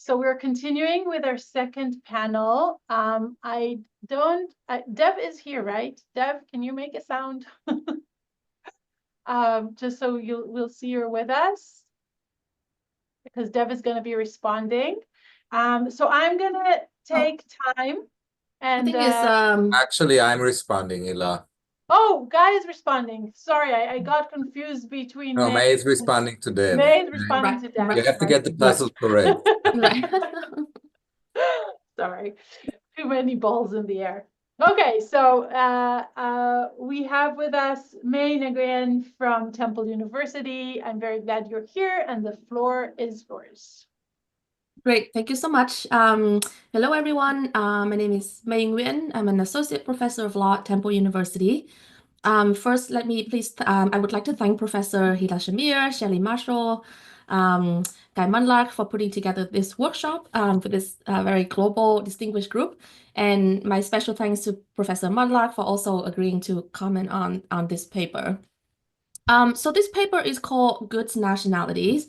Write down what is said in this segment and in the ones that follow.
So we're continuing with our second panel. Dev is here, right? Dev, can you make a sound? Just so we'll see you're with us, because Dev is going to be responding. So I'm going to take time and I think it's Actually, I'm responding, Ila. Oh, Guy is responding. Sorry, I got confused between No, May. May is responding to Dev. May is responding to Dev. You have to get the puzzle correct. right. Sorry, too many balls in the air. Okay, so we have with us May and Nguyen from Temple University. I'm very glad you're here, and the floor is yours. Great, thank you so much. Hello, everyone. My name is May Nguyen. I'm an associate professor of law at Temple University. First, let me please, I would like to thank Professor Hila Shamir, Shelley Marshall, Guy Mundlak for putting together this workshop for this very global, distinguished group. And my special thanks to Professor Mundlak for also agreeing to comment on this paper. So this paper is called Goods Nationalities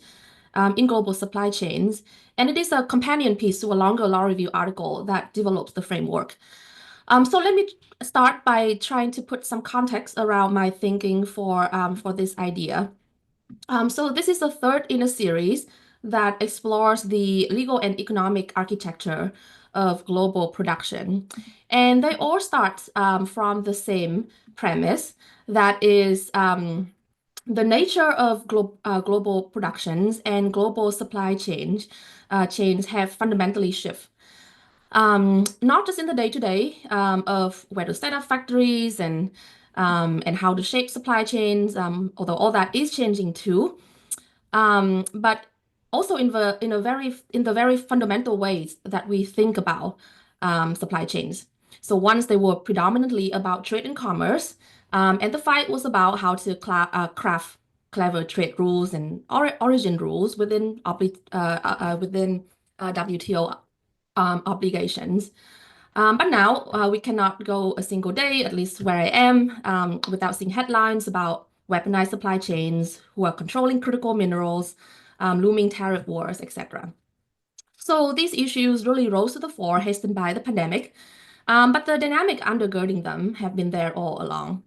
in Global Supply Chains, and it is a companion piece to a longer law review article that develops the framework. So let me start by trying to put some context around my thinking for this idea. So this is the third in a series that explores the legal and economic architecture of global production. And they all start from the same premise, that is the nature of global productions and global supply chains have fundamentally shifted. Not just in the day-to-day of where to set up factories and how to shape supply chains, although all that is changing too, but also in the very fundamental ways that we think about supply chains. So once they were predominantly about trade and commerce, and the fight was about how to craft clever trade rules and origin rules within WTO obligations. But now we cannot go a single day, at least where I am, without seeing headlines about weaponized supply chains who are controlling critical minerals, looming tariff wars, etc. So these issues really rose to the fore, hastened by the pandemic, but the dynamic undergirding them have been there all along.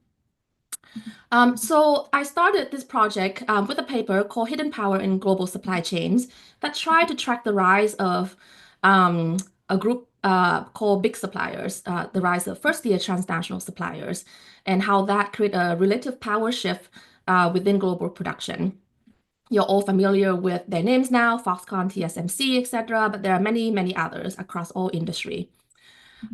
So I started this project with a paper called Hidden Power in Global Supply Chains that tried to track the rise of a group called big suppliers, the rise of first-tier transnational suppliers, and how that create a relative power shift within global production. You're all familiar with their names now, Foxconn, TSMC, etc., but there are many, many others across all industry.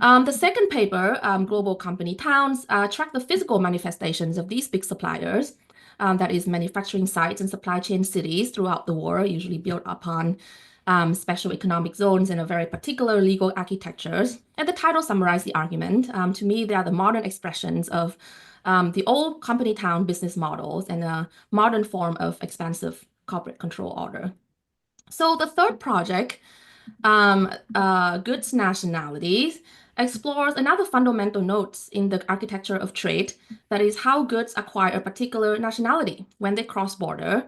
The second paper, Global Company Towns, track the physical manifestations of these big suppliers, that is manufacturing sites and supply chain cities throughout the world, usually built upon special economic zones and a very particular legal architectures. And the title summarizes the argument. To me, they are the modern expressions of the old company town business models and a modern form of expansive corporate control order. So the third project, Goods Nationalities, explores another fundamental note in the architecture of trade, that is how goods acquire a particular nationality when they cross border,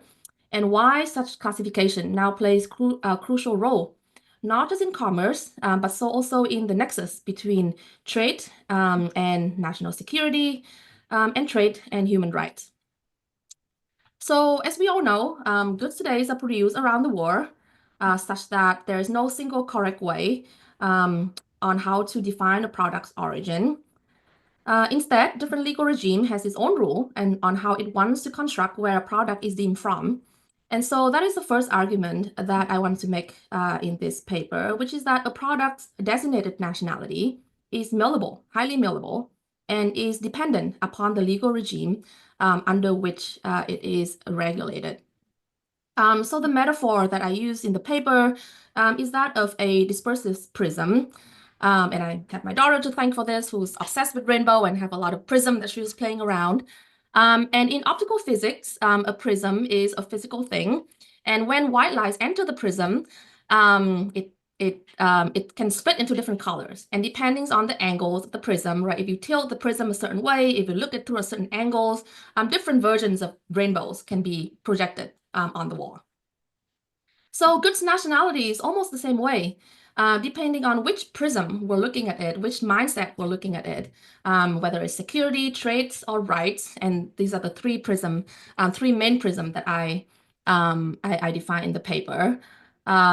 and why such classification now plays a crucial role, not just in commerce, but so also in the nexus between trade and national security, and trade and human rights. So as we all know, goods today are produced around the world, such that there is no single correct way on how to define a product's origin. Instead, different legal regime has its own rule and on how it wants to construct where a product is deemed from. And so that is the first argument that I want to make in this paper, which is that a product's designated nationality is malleable, highly malleable, and is dependent upon the legal regime under which it is regulated. So the metaphor that I use in the paper is that of a dispersive prism. And I have my daughter to thank for this, who's obsessed with rainbow and have a lot of prism that she was playing around. And in optical physics, a prism is a physical thing. And when white lights enter the prism, it can split into different colors. And depending on the angles of the prism, right? If you tilt the prism a certain way, if you look it through a certain angles, different versions of rainbows can be projected on the wall. So goods nationality is almost the same way, depending on which prism we're looking at it, which mindset we're looking at it, whether it's security, trades, or rights. And these are the three main prism that I define in the paper.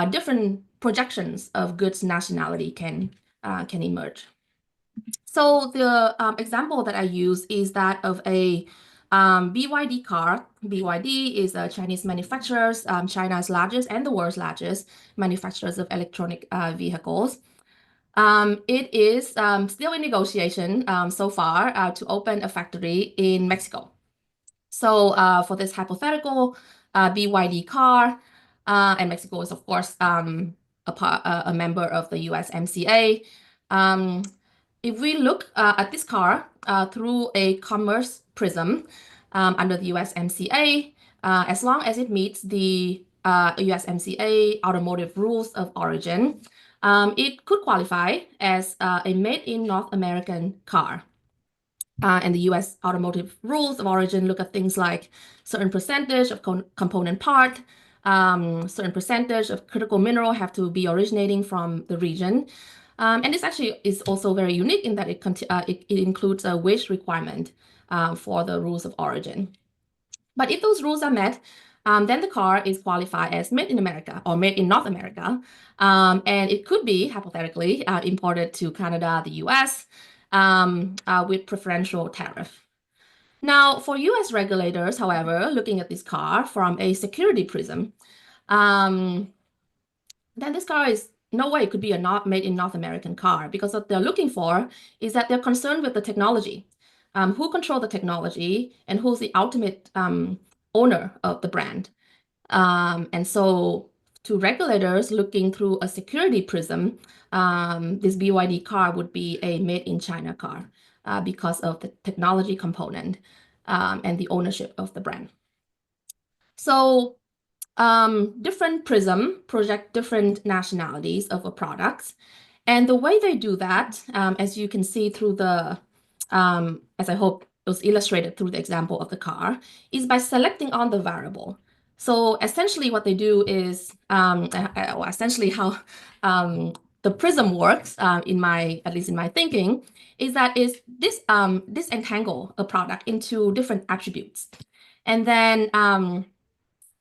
Different projections of goods nationality can emerge. So the example that I use is that of a BYD car. BYD is a Chinese manufacturer, China's largest and the world's largest manufacturers of electronic vehicles. It is still in negotiation so far to open a factory in Mexico. So for this hypothetical BYD car, and Mexico is of course a member of the USMCA. If we look at this car through a commerce prism under the USMCA, as long as it meets the USMCA automotive rules of origin, it could qualify as a made in North American car. And the US automotive rules of origin look at things like certain percentage of component part, certain percentage of critical mineral have to be originating from the region. And this actually is also very unique in that it includes a wage requirement for the rules of origin. But if those rules are met, then the car is qualified as made in America or made in North America. And it could be, hypothetically, imported to Canada, the US, with preferential tariff. Now, for US regulators, however, looking at this car from a security prism, then this car is no way could be a not made in North American car, because what they're looking for is that they're concerned with the technology. Who control the technology and who's the ultimate owner of the brand. And so to regulators looking through a security prism, this BYD car would be a made in China car because of the technology component and the ownership of the brand. So different prism project different nationalities of a product. And the way they do that, as you can see through the, as I hope it was illustrated through the example of the car, is by selecting on the variable. So essentially what they do is, essentially how the prism works, at least in my thinking, is that this entangle a product into different attributes. And then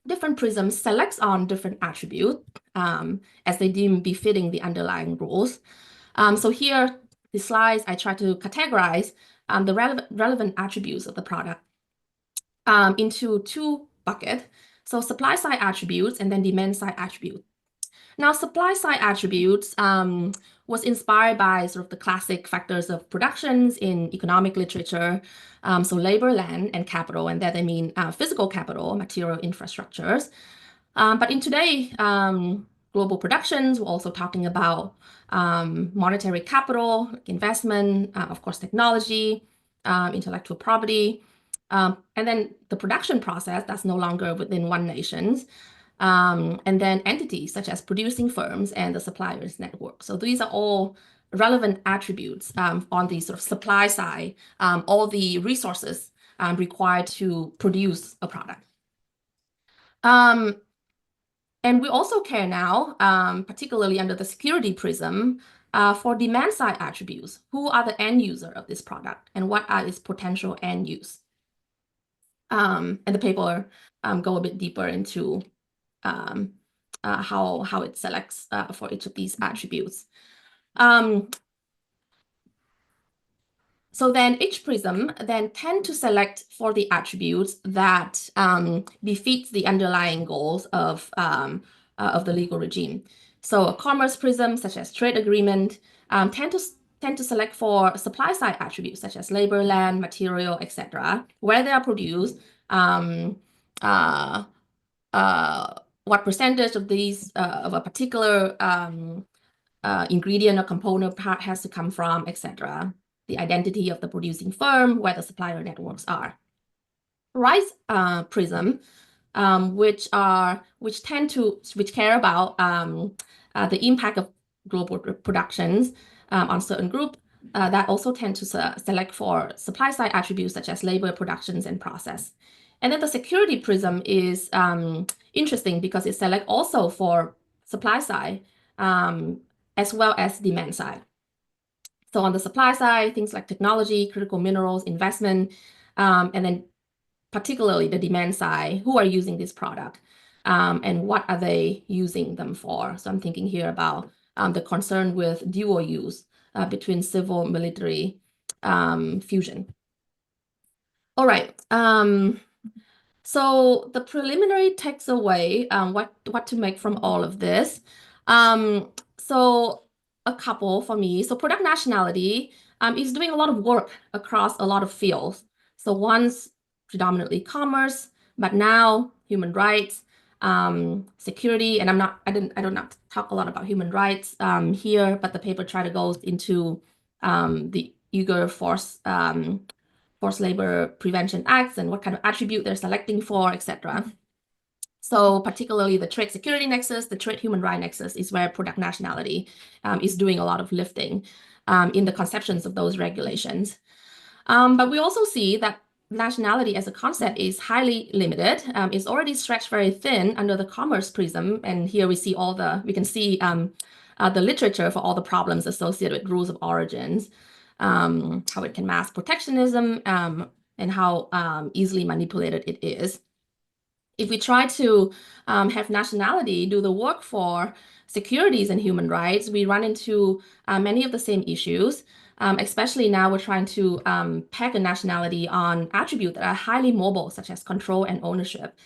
different prisms selects on different attributes as they deem befitting the underlying rules. So here, the slides, I try to categorize the relevant attributes of the product into two buckets. So supply side attributes and then demand side attributes. Now, supply side attributes was inspired by sort of the classic factors of productions in economic literature. So labor, land, and capital, and that they mean physical capital, material infrastructures. But in today, global productions, we're also talking about monetary capital, investment, of course, technology, intellectual property, and then the production process that's no longer within one nation. And then entities such as producing firms and the suppliers network. So these are all relevant attributes on the sort of supply side, all the resources required to produce a product. And we also care now, particularly under the security prism, for demand side attributes. Who are the end user of this product and what are its potential end use? And the paper go a bit deeper into how it selects for each of these attributes. So then each prism then tend to select for the attributes that befits the underlying goals of the legal regime. So a commerce prism, such as trade agreement, tend to select for supply side attributes such as labor, land, material, etc., where they are produced, what percentage of these of a particular ingredient or component part has to come from, etc. The identity of the producing firm, where the supplier networks are. Rights prism, which care about the impact of global productions on certain group, that also tend to select for supply side attributes such as labor, productions, and process. And then the security prism is interesting because it selects also for supply side as well as demand side. So on the supply side, things like technology, critical minerals, investment, and then particularly the demand side, who are using this product and what are they using them for? So I'm thinking here about the concern with dual use between civil military fusion. All right. So the preliminary takeaway, what to make from all of this. So a couple for me. So product nationality is doing a lot of work across a lot of fields. So once predominantly commerce, but now human rights, security, and I don't not talk a lot about human rights here, but the paper try to go into the Uyghur forced labor prevention acts and what kind of attribute they're selecting for, etc. So particularly the trade security nexus, the trade human right nexus is where product nationality is doing a lot of lifting in the conceptions of those regulations. But we also see that nationality as a concept is highly limited. It's already stretched very thin under the commerce prism. And here we see we can see the literature for all the problems associated with rules of origins, how it can mask protectionism, and how easily manipulated it is. If we try to have nationality do the work for securities and human rights, we run into many of the same issues. Especially now we're trying to peg a nationality on attributes that are highly mobile, such as control and ownership.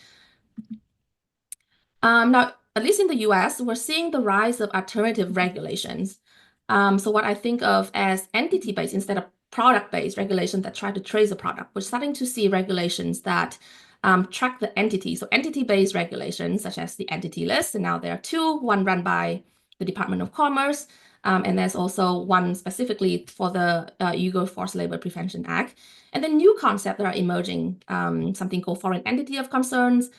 Now, at least in the US, we're seeing the rise of alternative regulations. So what I think of as entity-based instead of product-based regulations that try to trace a product, we're starting to see regulations that track the entity. So entity-based regulations, such as the entity list, and now there are two, one run by the Department of Commerce, and there's also one specifically for the Uyghur Forced Labor Prevention Act. And then new concepts that are emerging, something called Foreign Entity of Concerns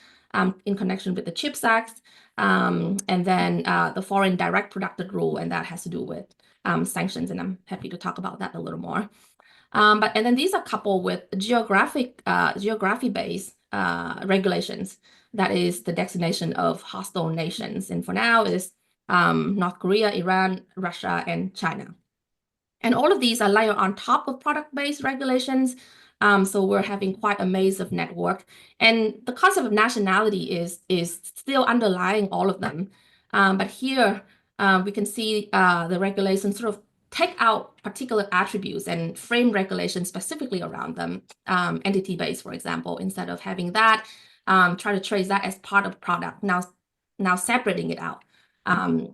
in connection with the CHIPS Act, and then the Foreign Direct Product Rule, and that has to do with sanctions, and I'm happy to talk about that a little more. And then these are coupled with geography-based regulations. That is the designation of hostile nations. And for now, it is North Korea, Iran, Russia, and China. And all of these are layered on top of product-based regulations. So we're having quite a maze of network. And the concept of nationality is still underlying all of them. But here we can see the regulations sort of take out particular attributes and frame regulations specifically around them, entity-based, for example, instead of having that, try to trace that as part of product, now separating it out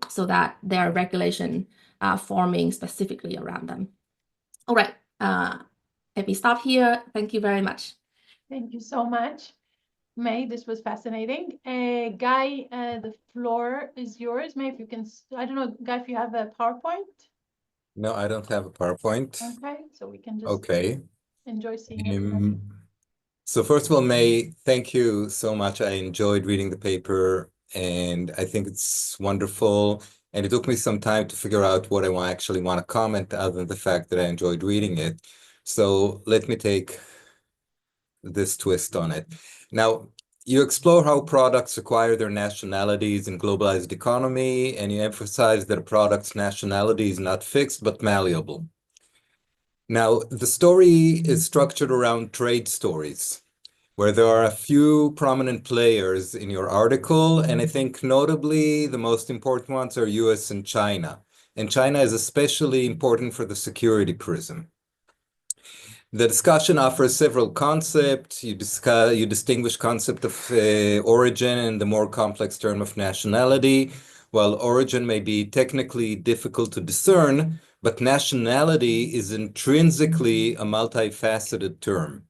so that there are regulation forming specifically around them. All right, let me stop here. Thank you very much. Thank you so much, May. This was fascinating. Guy, the floor is yours. May, if you can, I don't know, Guy, if you have a PowerPoint? No, I don't have a PowerPoint. Okay, so we can just enjoy seeing it. So first of all, May, thank you so much. I enjoyed reading the paper, and I think it's wonderful. And it took me some time to figure out what I actually want to comment, other than the fact that I enjoyed reading it. So let me take this twist on it. Now, you explore how products acquire their nationalities in globalized economy, and you emphasize that a product's nationality is not fixed, but malleable. Now, the story is structured around trade stories, where there are a few prominent players in your article, and I think notably the most important ones are US and China. And China is especially important for the security prism. The discussion offers several concepts. You distinguish concept of origin and the more complex term of nationality. While origin may be technically difficult to discern, but nationality is intrinsically a multifaceted term.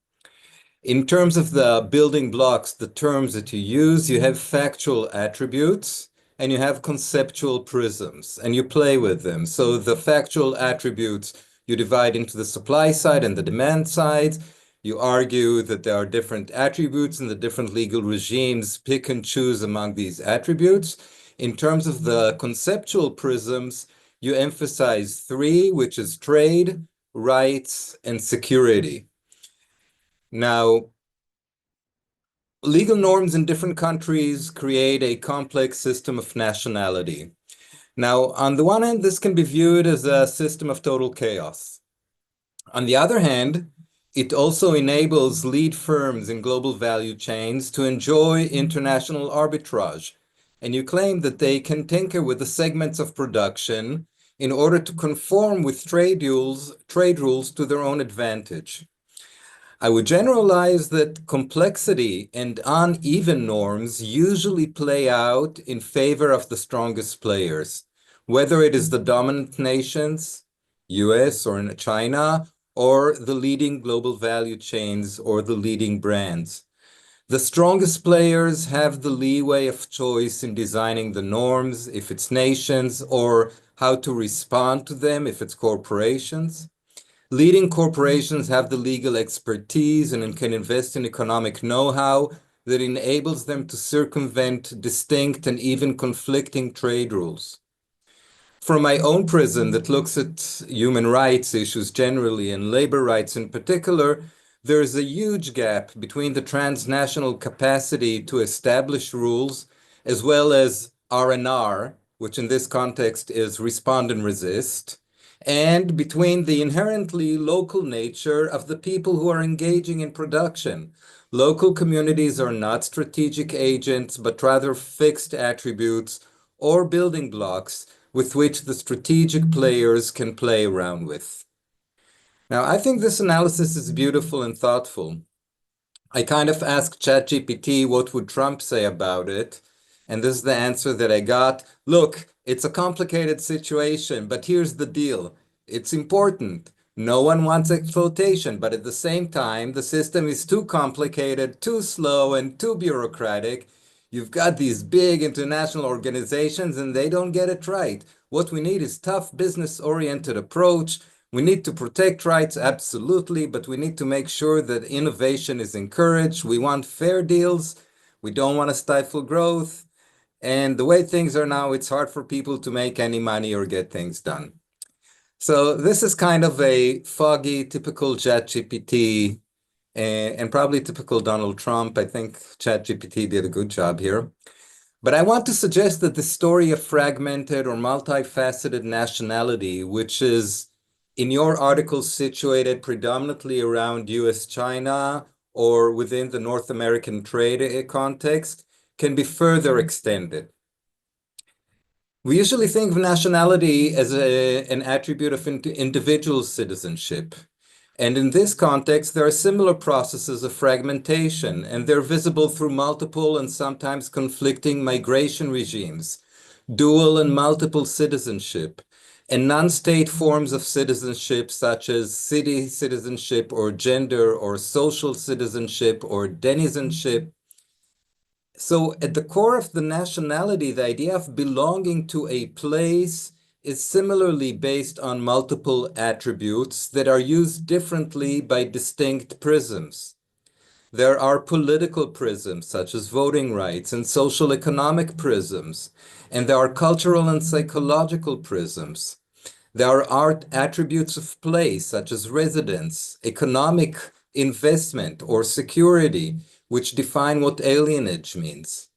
In terms of the building blocks, the terms that you use, you have factual attributes and you have conceptual prisms, and you play with them. So the factual attributes you divide into the supply side and the demand side. You argue that there are different attributes and the different legal regimes pick and choose among these attributes. In terms of the conceptual prisms, you emphasize three, which is trade, rights, and security. Now, legal norms in different countries create a complex system of nationality. Now, on the one hand, this can be viewed as a system of total chaos. On the other hand, it also enables lead firms in global value chains to enjoy international arbitrage. And you claim that they can tinker with the segments of production in order to conform with trade rules to their own advantage. I would generalize that complexity and uneven norms usually play out in favor of the strongest players, whether it is the dominant nations, US or in China, or the leading global value chains or the leading brands. The strongest players have the leeway of choice in designing the norms, if it's nations, or how to respond to them, if it's corporations. Leading corporations have the legal expertise and can invest in economic know-how that enables them to circumvent distinct and even conflicting trade rules. From my own prism that looks at human rights issues generally and labor rights in particular, there is a huge gap between the transnational capacity to establish rules as well as R&R, which in this context is respond and resist, and between the inherently local nature of the people who are engaging in production. Local communities are not strategic agents, but rather fixed attributes or building blocks with which the strategic players can play around with. Now, I think this analysis is beautiful and thoughtful. I kind of asked ChatGPT what would Trump say about it, and this is the answer that I got. Look, it's a complicated situation, but here's the deal. It's important. No one wants exploitation, but at the same time, the system is too complicated, too slow, and too bureaucratic. You've got these big international organizations, and they don't get it right. What we need is tough business-oriented approach. We need to protect rights, absolutely, but we need to make sure that innovation is encouraged. We want fair deals. We don't want to stifle growth. And the way things are now, it's hard for people to make any money or get things done. So this is kind of a foggy, typical ChatGPT and probably typical Donald Trump. I think ChatGPT did a good job here. But I want to suggest that the story of fragmented or multifaceted nationality, which is in your article situated predominantly around US-China or within the North American trade context, can be further extended. We usually think of nationality as an attribute of individual citizenship. And in this context, there are similar processes of fragmentation, and they're visible through multiple and sometimes conflicting migration regimes, dual and multiple citizenship, and non-state forms of citizenship such as city citizenship or gender or social citizenship or denizenship. So at the core of the nationality, the idea of belonging to a place is similarly based on multiple attributes that are used differently by distinct prisms. There are political prisms, such as voting rights, and social economic prisms, and there are cultural and psychological prisms. There are art attributes of place, such as residence, economic investment, or security, which define what alienage means.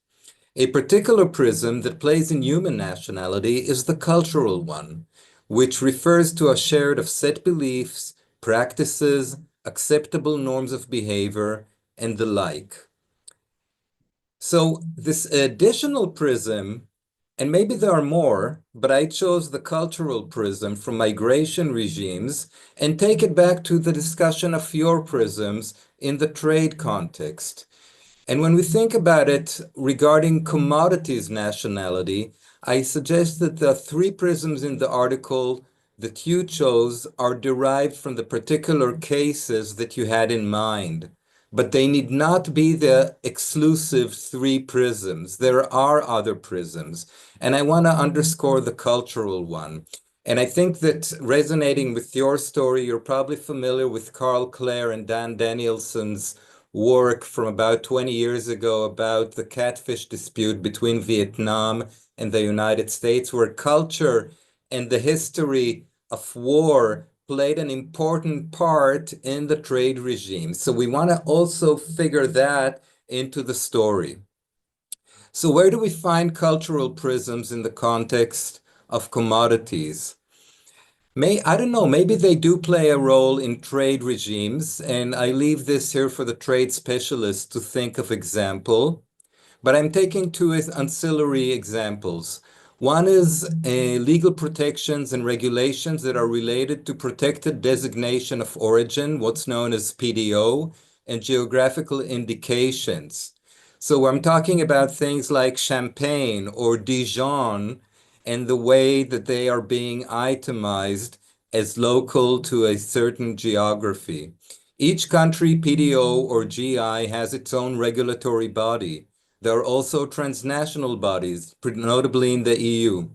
A particular prism that plays in human nationality is the cultural one, which refers to a shared of set beliefs, practices, acceptable norms of behavior, and the like. So this additional prism, and maybe there are more, but I chose the cultural prism from migration regimes and take it back to the discussion of your prisms in the trade context. And when we think about it regarding commodities nationality, I suggest that the three prisms in the article that you chose are derived from the particular cases that you had in mind. But they need not be the exclusive three prisms. There are other prisms. And I want to underscore the cultural one. And I think that resonating with your story, you're probably familiar with Carl Clare and Dan Danielson's work from about 20 years ago about the catfish dispute between Vietnam and the United States, where culture and the history of war played an important part in the trade regime. So we want to also figure that into the story. So where do we find cultural prisms in the context of commodities? I don't know, maybe they do play a role in trade regimes, and I leave this here for the trade specialists to think of example. But I'm taking two ancillary examples. One is legal protections and regulations that are related to protected designation of origin, what's known as PDO, and geographical indications. So I'm talking about things like Champagne or Dijon and the way that they are being itemized as local to a certain geography. Each country, PDO or GI, has its own regulatory body. There are also transnational bodies, notably in the EU.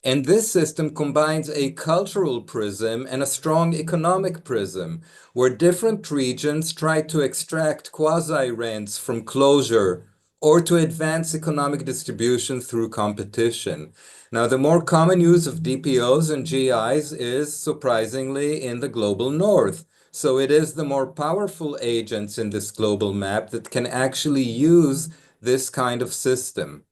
And this system combines a cultural prism and a strong economic prism, where different regions try to extract quasi-rents from closure or to advance economic distribution through competition. Now, the more common use of DPOs and GIs is, surprisingly, in the global north. So it is the more powerful agents in this global map that can actually use this kind of system.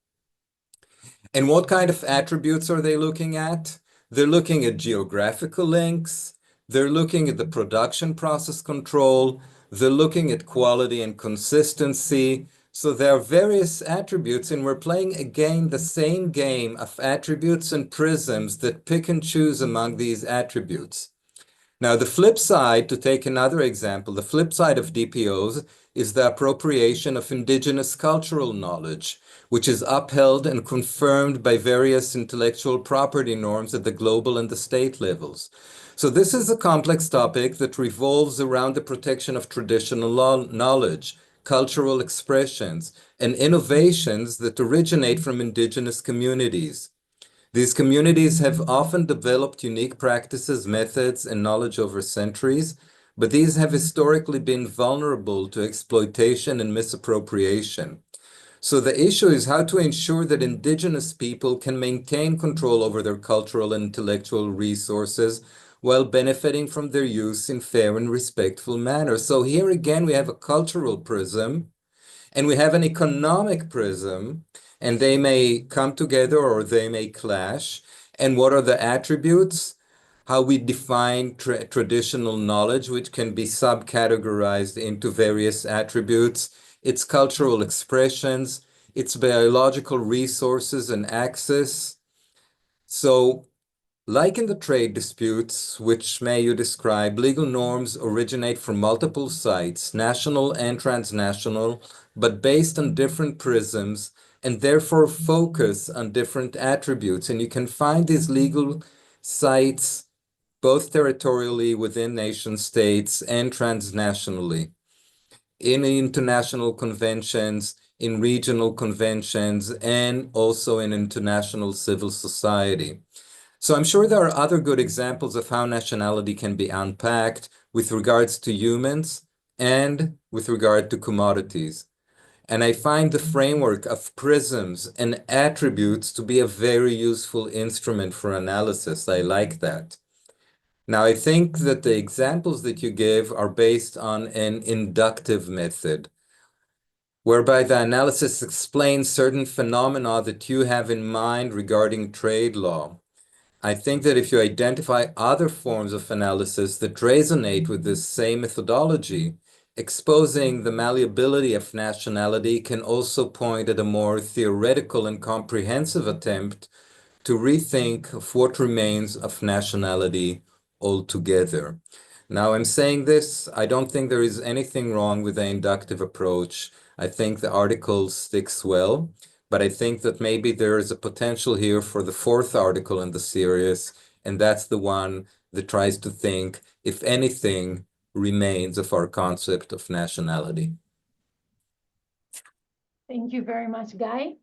And what kind of attributes are they looking at? They're looking at geographical links, they're looking at the production process control, they're looking at quality and consistency. So there are various attributes, and we're playing again the same game of attributes and prisms that pick and choose among these attributes. Now, the flip side, to take another example, the flip side of DPOs is the appropriation of indigenous cultural knowledge, which is upheld and confirmed by various intellectual property norms at the global and the state levels. So this is a complex topic that revolves around the protection of traditional knowledge, cultural expressions, and innovations that originate from indigenous communities. These communities have often developed unique practices, methods, and knowledge over centuries, but these have historically been vulnerable to exploitation and misappropriation. So the issue is how to ensure that indigenous people can maintain control over their cultural and intellectual resources while benefiting from their use in fair and respectful manner. So here again, we have a cultural prism and we have an economic prism, and they may come together or they may clash. And what are the attributes? How we define traditional knowledge, which can be subcategorized into various attributes, its cultural expressions, its biological resources and access. So like in the trade disputes, which may you describe, legal norms originate from multiple sites, national and transnational, but based on different prisms and therefore focus on different attributes. And you can find these legal sites both territorially within nation states and transnationally, in international conventions, in regional conventions, and also in international civil society. So I'm sure there are other good examples of how nationality can be unpacked with regards to humans and with regard to commodities. And I find the framework of prisms and attributes to be a very useful instrument for analysis. I like that. Now, I think that the examples that you give are based on an inductive method, whereby the analysis explains certain phenomena that you have in mind regarding trade law. I think that if you identify other forms of analysis that resonate with this same methodology, exposing the malleability of nationality can also point at a more theoretical and comprehensive attempt to rethink of what remains of nationality altogether. Now, I'm saying this, I don't think there is anything wrong with the inductive approach. I think the article sticks well. But I think that maybe there is a potential here for the fourth article in the series, and that's the one that tries to think if anything remains of our concept of nationality. Thank you very much, Guy.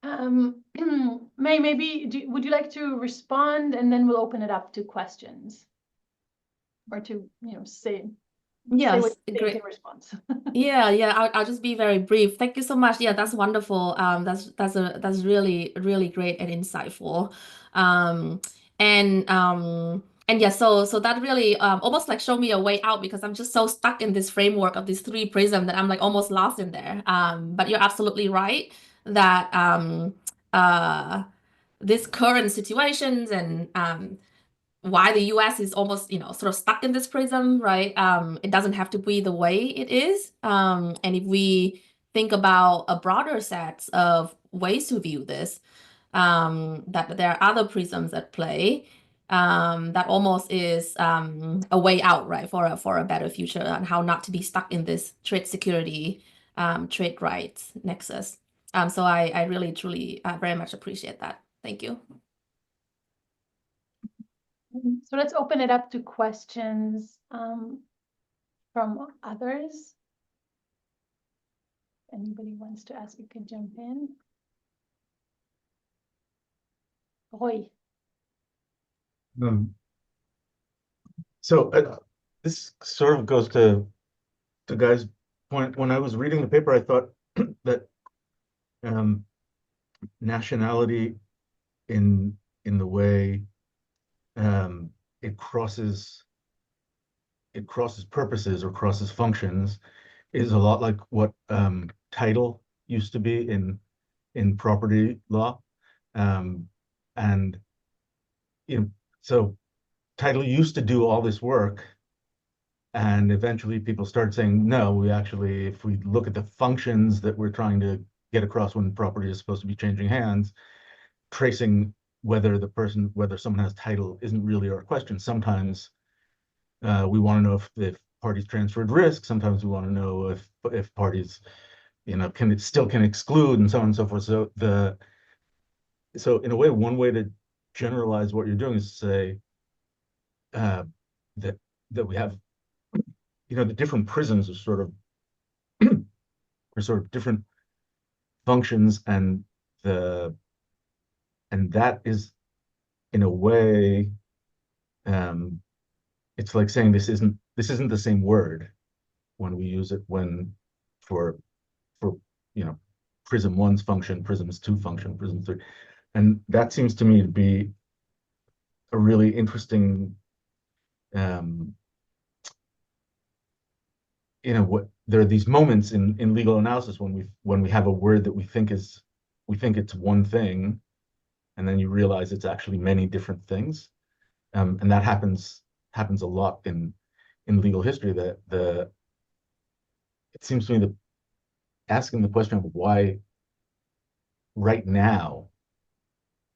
May, maybe would you like to respond, and then we'll open it up to questions, or to say Yes, what you think great. in response. Yeah, I'll just be very brief. Thank you so much. Yeah, that's wonderful. That's really great and insightful. And yeah, so that really almost like showed me a way out, because I'm just so stuck in this framework of these three prisms that I'm like almost lost in there. But you're absolutely right that this current situations and why the US is almost, sort of stuck in this prism, right? It doesn't have to be the way it is. And if we think about a broader set of ways to view this, that there are other prisms at play, that almost is a way out, right, for a better future, and how not to be stuck in this trade security, trade rights nexus. So I really, truly very much appreciate that. Thank you. So let's open it up to questions from others. If anybody wants to ask, you can jump in. Roy. So this sort of goes to Guy's point. When I was reading the paper, I thought that nationality in the way it crosses purposes or crosses functions is a lot like what title used to be in property law, and so title used to do all this work, and eventually people started saying, no, we actually, if we look at the functions that we're trying to get across when property is supposed to be changing hands, tracing whether someone has title isn't really our question. Sometimes we want to know if parties transferred risk. Sometimes we want to know if parties, can exclude, and so on and so forth. So in a way, one way to generalize what you're doing is to say that we have, the different prisms are sort of different functions, and that is, in a way, it's like saying this isn't the same word when we use it for prism 1's function, prisms 2 function, prism 3, and that seems to me to be a really interesting. There are these moments in legal analysis when we have a word that we think it's one thing, and then you realize it's actually many different things, and that happens a lot in legal history. It seems to me that asking the question of why right now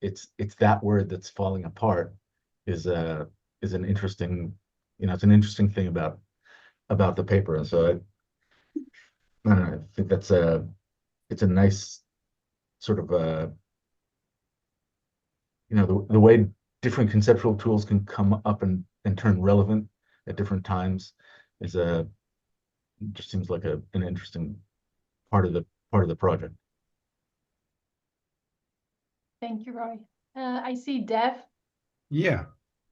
it's that word that's falling apart is an interesting thing about the paper. And so I don't know, I think it's a nice sort of the way different conceptual tools can come up and turn relevant at different times just seems like an interesting part of the project. Thank you, Roy. I see Dev. Yeah,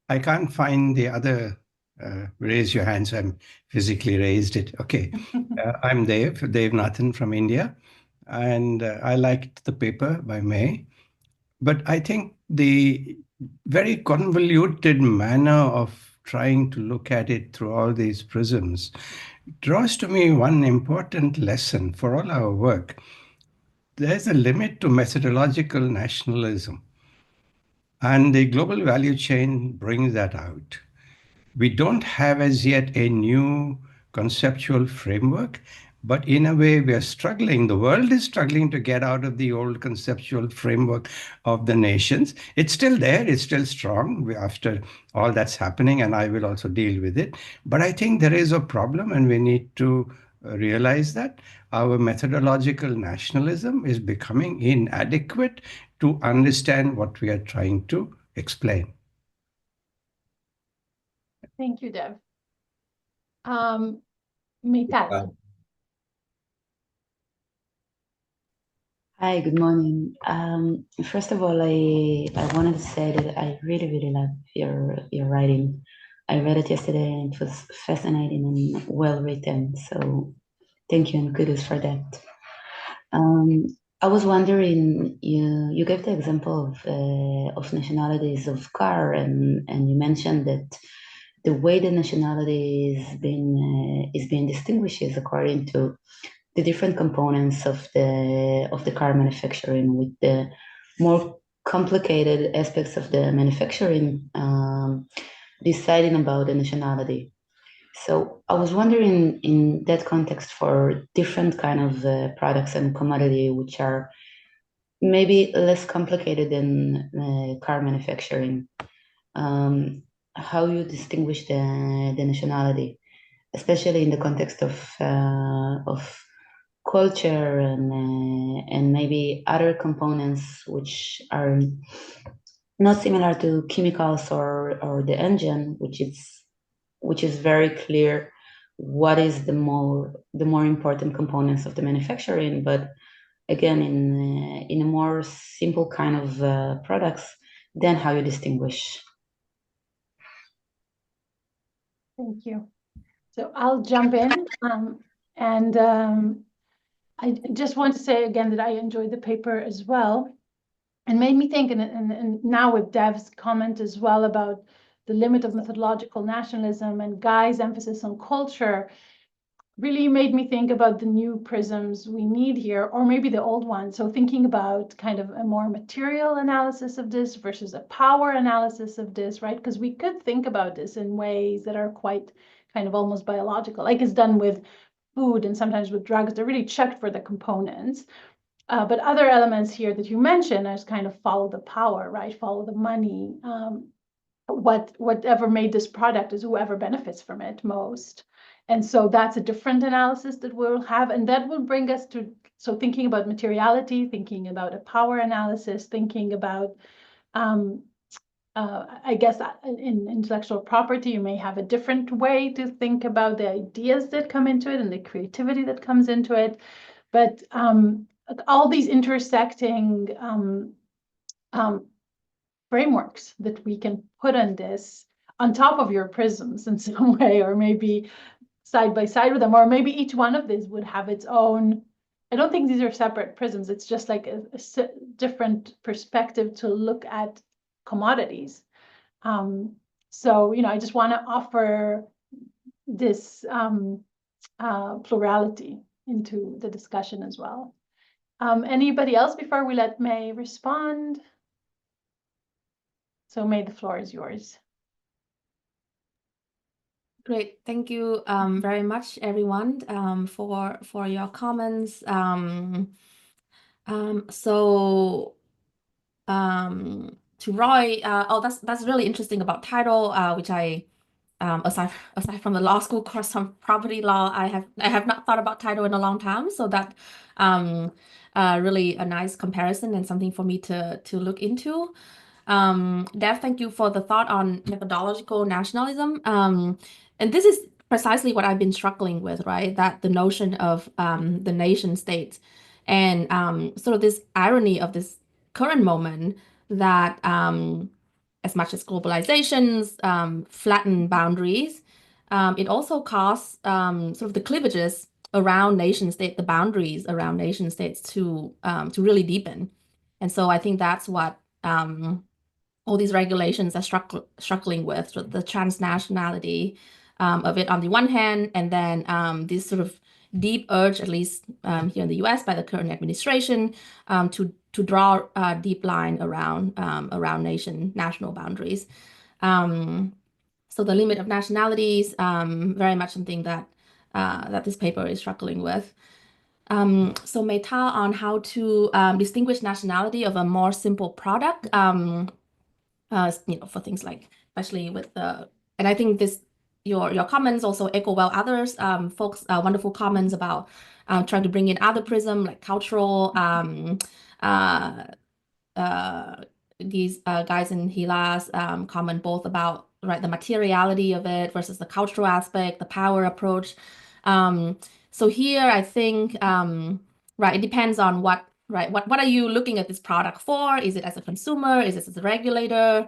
I can't find the other raise your hands. I'm physically raised it. Okay. I'm Dev Nathan from India, and I liked the paper by May, but I think the very convoluted manner of trying to look at it through all these prisms draws to me one important lesson for all our work. There's a limit to methodological nationalism, and the global value chain brings that out. We don't have as yet a new conceptual framework, but in a way we are struggling. The world is struggling to get out of the old conceptual framework of the nations. It's still there, it's still strong after all that's happening, and I will also deal with it. But I think there is a problem, and we need to realize that our methodological nationalism is becoming inadequate to understand what we are trying to explain. Thank you, Dev. Meital. Hi, good morning. First of all, I wanted to say that I really, really love your writing. I read it yesterday and it was fascinating and well written. So thank you and kudos for that. I was wondering, you gave the example of nationalities of car, and you mentioned that the way the nationality is being distinguished is according to the different components of the car manufacturing, with the more complicated aspects of the manufacturing deciding about the nationality. So I was wondering, in that context, for different kind of products and commodity which are maybe less complicated than car manufacturing, how you distinguish the nationality, especially in the context of culture and maybe other components which are not similar to chemicals or the engine, which is very clear what is the more important components of the manufacturing. But again, in a more simple kind of products, then how you distinguish. Thank you. So I'll jump in, and I just want to say again that I enjoyed the paper as well, and made me think, and now with Dev's comment as well about the limit of methodological nationalism and Guy's emphasis on culture, really made me think about the new prisms we need here, or maybe the old ones. So thinking about kind of a more material analysis of this versus a power analysis of this, right? Because we could think about this in ways that are quite kind of almost biological, like it's done with food and sometimes with drugs. They're really checked for the components. But other elements here that you mentioned is kind of follow the power, right? Follow the money. Whatever made this product is whoever benefits from it most. And so that's a different analysis that we'll have. And that will bring us to, so thinking about materiality, thinking about a power analysis, thinking about, I guess in intellectual property, you may have a different way to think about the ideas that come into it and the creativity that comes into it. But all these intersecting frameworks that we can put on this on top of your prisms in some way, or maybe side by side with them, or maybe each one of these would have its own. I don't think these are separate prisms. It's just like a different perspective to look at commodities. So, I just want to offer this plurality into the discussion as well. Anybody else before we let May respond? So May, the floor is yours. Great, thank you very much, everyone, for your comments. To Roy, that's really interesting about title, which I aside from the law school course on property law, I have not thought about title in a long time. So that really a nice comparison and something for me to look into. Dev, thank you for the thought on methodological nationalism. And this is precisely what I've been struggling with, right? That the notion of the nation state and sort of this irony of this current moment that as much as globalizations flatten boundaries, it also caused sort of the cleavages around nation state, the boundaries around nation states to really deepen. And so I think that's what all these regulations are struggling with, so the transnationality of it on the one hand, and then this sort of deep urge, at least here in the US by the current administration, to draw a deep line around national boundaries. So the limit of nationalities, very much something that this paper is struggling with. So Meta on how to distinguish nationality of a more simple product, for things like, especially with the, and I think this, your comments also echo well others, folks, wonderful comments about trying to bring in other prism, like cultural, these guys in Hila's comment both about, right, the materiality of it versus the cultural aspect, the power approach. So here I think, right, it depends on what are you looking at this product for? Is it as a consumer? Is it as a regulator?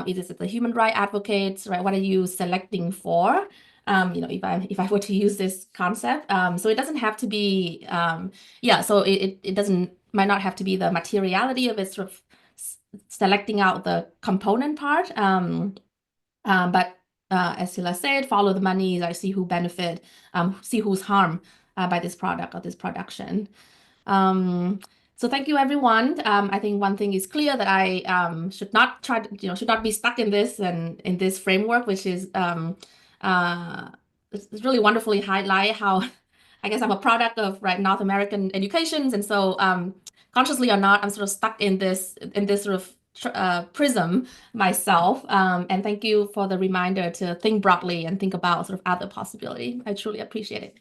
Is it as a human rights advocate? Right? What are you selecting for? if I were to use this concept. So it doesn't have to be, so it might not have to be the materiality of it sort of selecting out the component part. But as Sila said, follow the money, like see who benefit, see who's harmed by this product or this production. So thank you, everyone. I think one thing is clear that I should not try to, should not be stuck in this and in this framework, which is it's really wonderfully highlight how I guess I'm a product of North American educations, and so consciously or not, I'm sort of stuck in this sort of prism myself. And thank you for the reminder to think broadly and think about sort of other possibility. I truly appreciate it.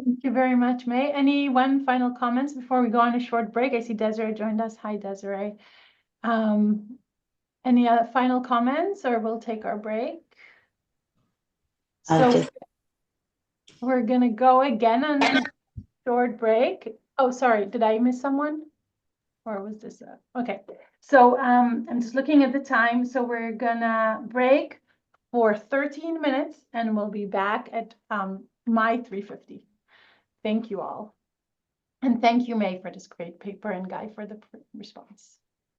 Thank you very much, May. Any one final comments before we go on a short break? I see Desiree joined us. Hi, Desiree. Any other final comments, or we'll take our break? So we're gonna go again on a short break. Oh, sorry, did I miss someone? Or was this okay? So I'm just looking at the time. So we're gonna break for 13 minutes, and we'll be back at my 3:50. Thank you all. And thank you, May, for this great paper, and Guy for the response.